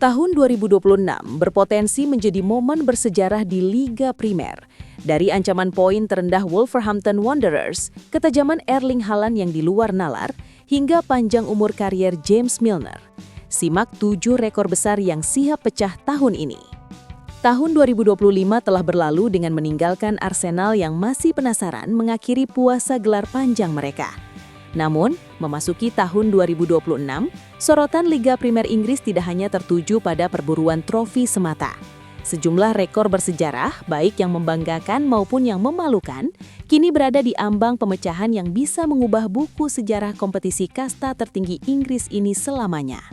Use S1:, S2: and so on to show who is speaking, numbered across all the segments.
S1: Tahun 2026 berpotensi menjadi momen bersejarah di Liga Primer. Dari ancaman poin terendah Wolverhampton Wanderers, ketajaman Erling Haaland yang di luar nalar, hingga panjang umur karier James Milner. Simak 7 rekor besar yang siap pecah tahun ini. Tahun 2025 telah berlalu dengan meninggalkan Arsenal yang masih penasaran mengakhiri puasa gelar panjang mereka. Namun, memasuki tahun 2026, sorotan Liga Primer Inggris tidak hanya tertuju pada perburuan trofi semata. Sejumlah rekor bersejarah, baik yang membanggakan maupun yang memalukan, kini berada di ambang pemecahan yang bisa mengubah buku sejarah kompetisi kasta tertinggi Inggris ini selamanya.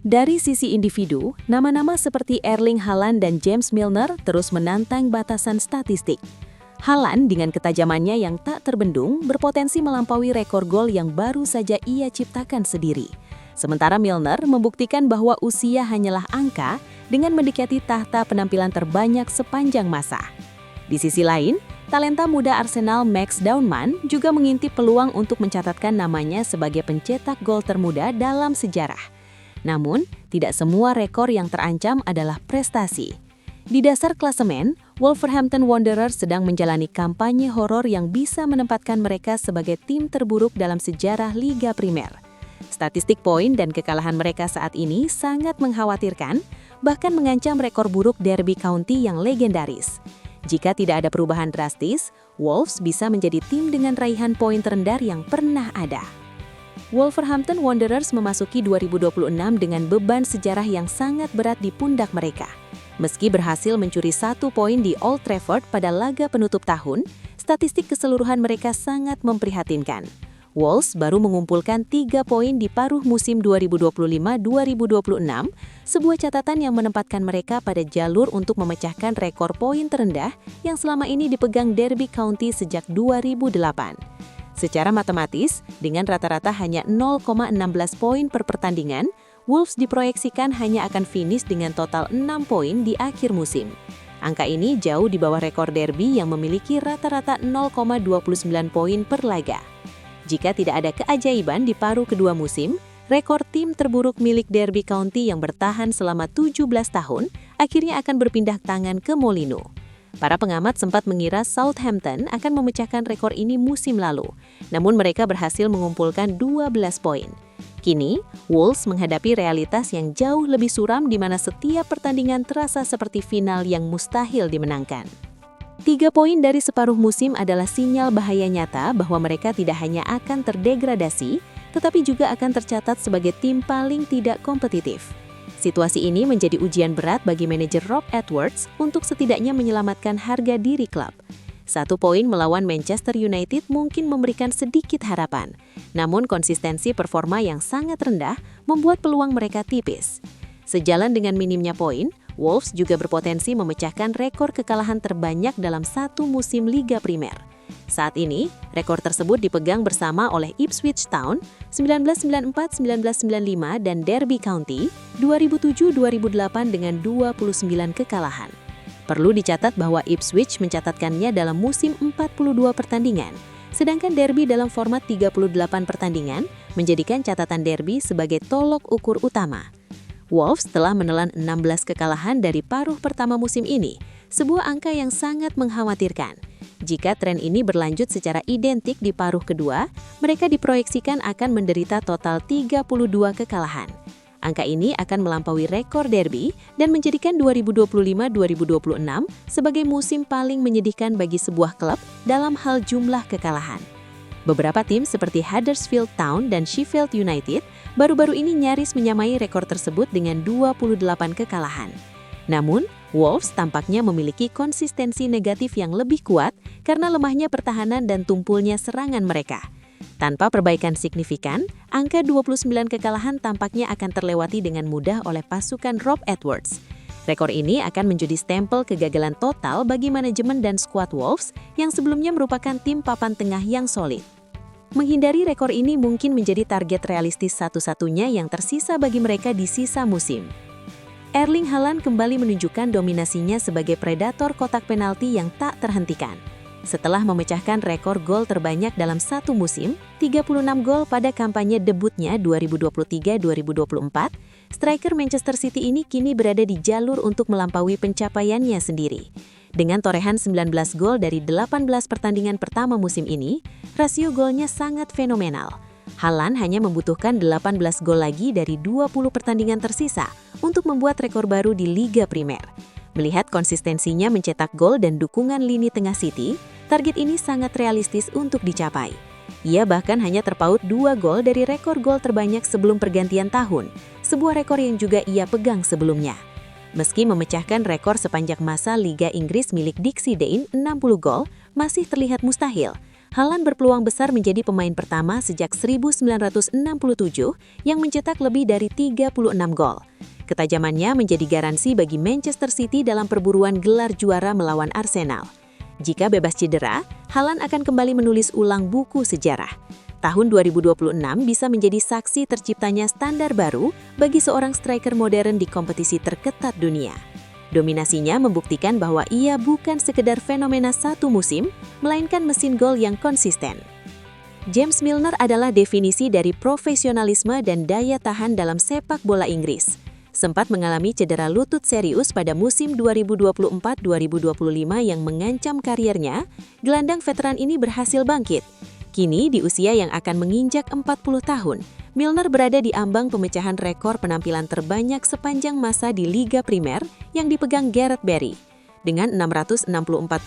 S1: Dari sisi individu, nama-nama seperti Erling Haaland dan James Milner terus menantang batasan statistik. Haaland dengan ketajamannya yang tak terbendung berpotensi melampaui rekor gol yang baru saja ia ciptakan sendiri. Sementara Milner membuktikan bahwa usia hanyalah angka dengan mendekati tahta penampilan terbanyak sepanjang masa. Di sisi lain, talenta muda Arsenal Max Daunman juga mengintip peluang untuk mencatatkan namanya sebagai pencetak gol termuda dalam sejarah. Namun, tidak semua rekor yang terancam adalah prestasi. Di dasar klasemen, Wolverhampton Wanderers sedang menjalani kampanye horor yang bisa menempatkan mereka sebagai tim terburuk dalam sejarah Liga Primer. Statistik poin dan kekalahan mereka saat ini sangat mengkhawatirkan, bahkan mengancam rekor buruk Derby County yang legendaris. Jika tidak ada perubahan drastis, Wolves bisa menjadi tim dengan raihan poin terendah yang pernah ada. Wolverhampton Wanderers memasuki 2026 dengan beban sejarah yang sangat berat di pundak mereka. Meski berhasil mencuri 1 poin di Old Trafford pada laga penutup tahun, statistik keseluruhan mereka sangat memprihatinkan. Wolves baru mengumpulkan 3 poin di paruh musim 2025-2026, sebuah catatan yang menempatkan mereka pada jalur untuk memecahkan rekor poin terendah yang selama ini dipegang Derby County sejak 2008. Secara matematis, dengan rata-rata hanya 0,16 poin per pertandingan, Wolves diproyeksikan hanya akan finish dengan total 6 poin di akhir musim. Angka ini jauh di bawah rekor Derby yang memiliki rata-rata 0,29 poin per laga. Jika tidak ada keajaiban di paruh kedua musim, rekor tim terburuk milik Derby County yang bertahan selama 17 tahun akhirnya akan berpindah tangan ke Molineux. Para pengamat sempat mengira Southampton akan memecahkan rekor ini musim lalu, namun mereka berhasil mengumpulkan 12 poin. Kini, Wolves menghadapi realitas yang jauh lebih suram di mana setiap pertandingan terasa seperti final yang mustahil dimenangkan. 3 poin dari separuh musim adalah sinyal bahaya nyata bahwa mereka tidak hanya akan terdegradasi, tetapi juga akan tercatat sebagai tim paling tidak kompetitif. Situasi ini menjadi ujian berat bagi manajer Rob Edwards untuk setidaknya menyelamatkan harga diri klub. 1 poin melawan Manchester United mungkin memberikan sedikit harapan, namun konsistensi performa yang sangat rendah membuat peluang mereka tipis. Sejalan dengan minimnya poin, Wolves juga berpotensi memecahkan rekor kekalahan terbanyak dalam satu musim Liga Primer. Saat ini, rekor tersebut dipegang bersama oleh Ipswich Town 1994-1995 dan Derby County 2007-2008 dengan 29 kekalahan. Perlu dicatat bahwa Ipswich mencatatkannya dalam musim 42 pertandingan, sedangkan Derby dalam format 38 pertandingan menjadikan catatan Derby sebagai tolok ukur utama. Wolves telah menelan 16 kekalahan dari paruh pertama musim ini, sebuah angka yang sangat mengkhawatirkan. Jika tren ini berlanjut secara identik di paruh kedua, mereka diproyeksikan akan menderita total 32 kekalahan. Angka ini akan melampaui rekor Derby dan menjadikan 2025-2026 sebagai musim paling menyedihkan bagi sebuah klub dalam hal jumlah kekalahan. Beberapa tim seperti Huddersfield Town dan Sheffield United baru-baru ini nyaris menyamai rekor tersebut dengan 28 kekalahan. Namun, Wolves tampaknya memiliki konsistensi negatif yang lebih kuat karena lemahnya pertahanan dan tumpulnya serangan mereka. Tanpa perbaikan signifikan, angka 29 kekalahan tampaknya akan terlewati dengan mudah oleh pasukan Rob Edwards. Rekor ini akan menjadi stempel kegagalan total bagi manajemen dan skuad Wolves yang sebelumnya merupakan tim papan tengah yang solid. Menghindari rekor ini mungkin menjadi target realistis satu-satunya yang tersisa bagi mereka di sisa musim. Erling Haaland kembali menunjukkan dominasinya sebagai predator kotak penalti yang tak terhentikan. Setelah memecahkan rekor gol terbanyak dalam satu musim, 36 gol pada kampanye debutnya 2023-2024,
S2: striker Manchester City ini kini berada di jalur untuk melampaui pencapaiannya sendiri. Dengan torehan 19 gol dari 18 pertandingan pertama musim ini, rasio golnya sangat fenomenal. Haaland hanya membutuhkan 18 gol lagi dari 20 pertandingan tersisa untuk membuat rekor baru di Liga Primer. Melihat konsistensinya mencetak gol dan dukungan lini tengah City, target ini sangat realistis untuk dicapai. Ia bahkan hanya terpaut 2 gol dari rekor gol terbanyak sebelum pergantian tahun, sebuah rekor yang juga ia pegang sebelumnya. Meski memecahkan rekor sepanjang masa Liga Inggris milik Dixie Dean 60 gol, masih terlihat mustahil. Haaland berpeluang besar menjadi pemain pertama sejak 1967 yang mencetak lebih dari 36 gol. Ketajamannya menjadi garansi bagi Manchester City dalam perburuan gelar juara melawan Arsenal. Jika bebas cedera, Haaland akan kembali menulis ulang buku sejarah. Tahun 2026 bisa menjadi saksi terciptanya standar baru bagi seorang striker modern di kompetisi terketat dunia. Dominasinya membuktikan bahwa ia bukan sekedar fenomena satu musim, melainkan mesin gol yang konsisten. James Milner adalah definisi dari profesionalisme dan daya tahan dalam sepak bola Inggris. Sempat mengalami cedera lutut serius pada musim 2024-2025 yang mengancam kariernya, gelandang veteran ini berhasil bangkit. Kini, di usia yang akan menginjak 40 tahun, Milner berada di ambang pemecahan rekor penampilan terbanyak sepanjang masa di Liga Primer yang dipegang Gareth Barry. Dengan 664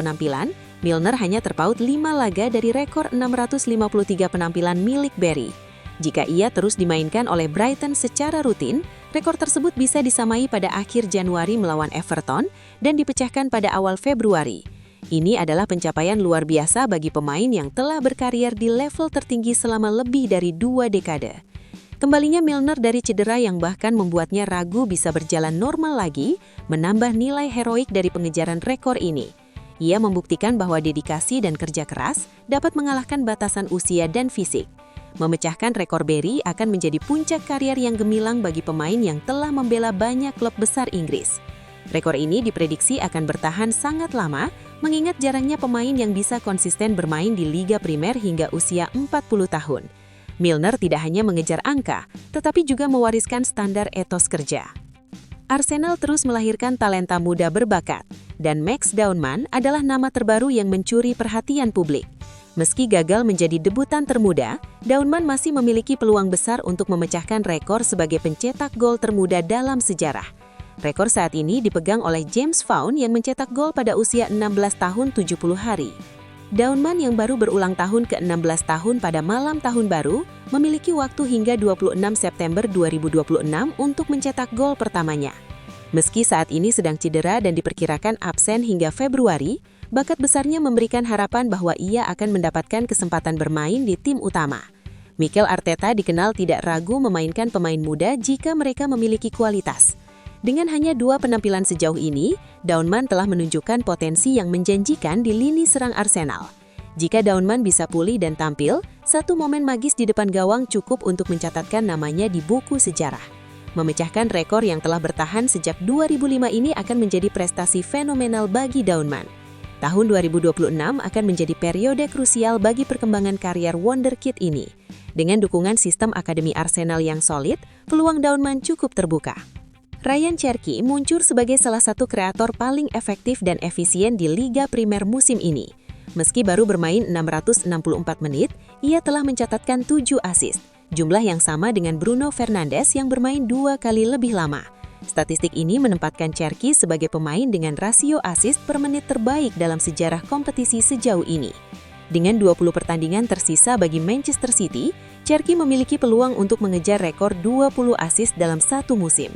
S2: penampilan, Milner hanya terpaut 5 laga dari rekor 653 penampilan milik Barry. Jika ia terus dimainkan oleh Brighton secara rutin, rekor tersebut bisa disamai pada akhir Januari melawan Everton dan dipecahkan pada awal Februari. Ini adalah pencapaian luar biasa bagi pemain yang telah berkarier di level tertinggi selama lebih dari 2 dekade. Kembalinya Milner dari cedera yang bahkan membuatnya ragu bisa berjalan normal lagi, menambah nilai heroik dari pengejaran rekor ini. Ia membuktikan bahwa dedikasi dan kerja keras dapat mengalahkan batasan usia dan fisik. Memecahkan rekor Barry akan menjadi puncak karier yang gemilang bagi pemain yang telah membela banyak klub besar Inggris. Rekor ini diprediksi akan bertahan sangat lama, mengingat jarangnya pemain yang bisa konsisten bermain di Liga Primer hingga usia 40 tahun. Milner tidak hanya mengejar angka, tetapi juga mewariskan standar etos kerja. Arsenal terus melahirkan talenta muda berbakat, dan Max Daunman adalah nama terbaru yang mencuri perhatian publik. Meski gagal menjadi debutan termuda, Daunman masih memiliki peluang besar untuk memecahkan rekor sebagai pencetak gol termuda dalam sejarah. Rekor saat ini dipegang oleh James Vaughan yang mencetak gol pada usia 16 tahun 70 hari. Daunman yang baru berulang tahun ke-16 tahun pada malam tahun baru, memiliki waktu hingga 26 September 2026 untuk mencetak gol pertamanya. Meski saat ini sedang cedera dan diperkirakan absen hingga Februari, bakat besarnya memberikan harapan bahwa ia akan mendapatkan kesempatan bermain di tim utama. Mikel Arteta dikenal tidak ragu memainkan pemain muda jika mereka memiliki kualitas. Dengan hanya 2 penampilan sejauh ini, Daunman telah menunjukkan potensi yang menjanjikan di lini serang Arsenal. Jika Daunman bisa pulih dan tampil, satu momen magis di depan gawang cukup untuk mencatatkan namanya di buku sejarah. Memecahkan rekor yang telah bertahan sejak 2005 ini akan menjadi prestasi fenomenal bagi Daunman. Tahun 2026 akan menjadi periode krusial bagi perkembangan karier wonderkid ini. Dengan dukungan sistem akademi Arsenal yang solid, peluang Daunman cukup terbuka. Ryan Cherki muncul sebagai salah satu kreator paling efektif dan efisien di Liga Primer musim ini. Meski baru bermain 664 menit, ia telah mencatatkan 7 assist, jumlah yang sama dengan Bruno Fernandes yang bermain 2 kali lebih lama. Statistik ini menempatkan Cherki sebagai pemain dengan rasio assist per menit terbaik dalam sejarah kompetisi sejauh ini. Dengan 20 pertandingan tersisa bagi Manchester City, Cherki memiliki peluang untuk mengejar rekor 20 assist dalam satu musim.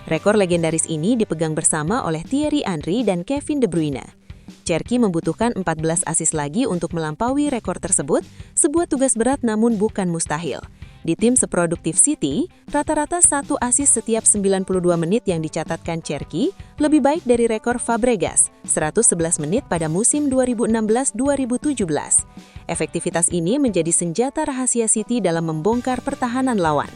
S2: Rekor legendaris ini dipegang bersama oleh Thierry Henry dan Kevin De Bruyne. Cherki membutuhkan 14 assist lagi untuk melampaui rekor tersebut, sebuah tugas berat namun bukan mustahil. Di tim seproduktif City, rata-rata 1 assist setiap 92 menit yang dicatatkan Cherki lebih baik dari rekor Fabregas, 111 menit pada musim 2016-2017. Efektivitas ini menjadi senjata rahasia City dalam membongkar pertahanan lawan.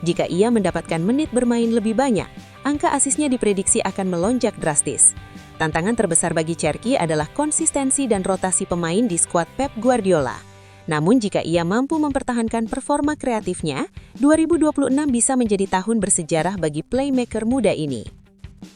S2: Jika ia mendapatkan menit bermain lebih banyak, angka asisnya diprediksi akan melonjak drastis. Tantangan terbesar bagi Cherki adalah konsistensi dan rotasi pemain di skuad Pep Guardiola. Namun jika ia mampu mempertahankan performa kreatifnya, 2026 bisa menjadi tahun bersejarah bagi playmaker muda ini.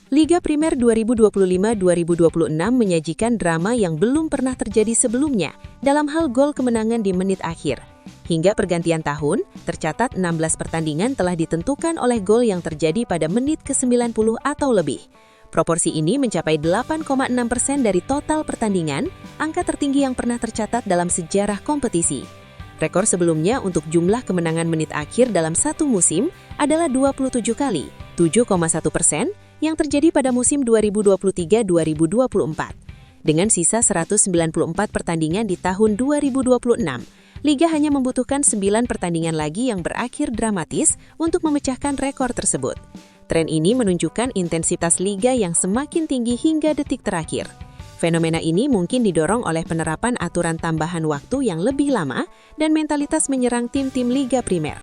S2: Liga Primer 2025-2026 menyajikan drama yang belum pernah terjadi sebelumnya dalam hal gol kemenangan di menit akhir. Hingga pergantian tahun, tercatat 16 pertandingan telah ditentukan oleh gol yang terjadi pada menit ke-90 atau lebih. Proporsi ini mencapai 8,6% dari total pertandingan, angka tertinggi yang pernah tercatat dalam sejarah kompetisi. Rekor sebelumnya untuk jumlah kemenangan menit akhir dalam satu musim adalah 27 kali, 7,1%, yang terjadi pada musim 2023-2024. Dengan sisa 194 pertandingan di tahun 2026, Liga hanya membutuhkan 9 pertandingan lagi yang berakhir dramatis untuk memecahkan rekor tersebut. Tren ini menunjukkan intensitas Liga yang semakin tinggi hingga detik terakhir. Fenomena ini mungkin didorong oleh penerapan aturan tambahan waktu yang lebih lama dan mentalitas menyerang tim-tim Liga Primer.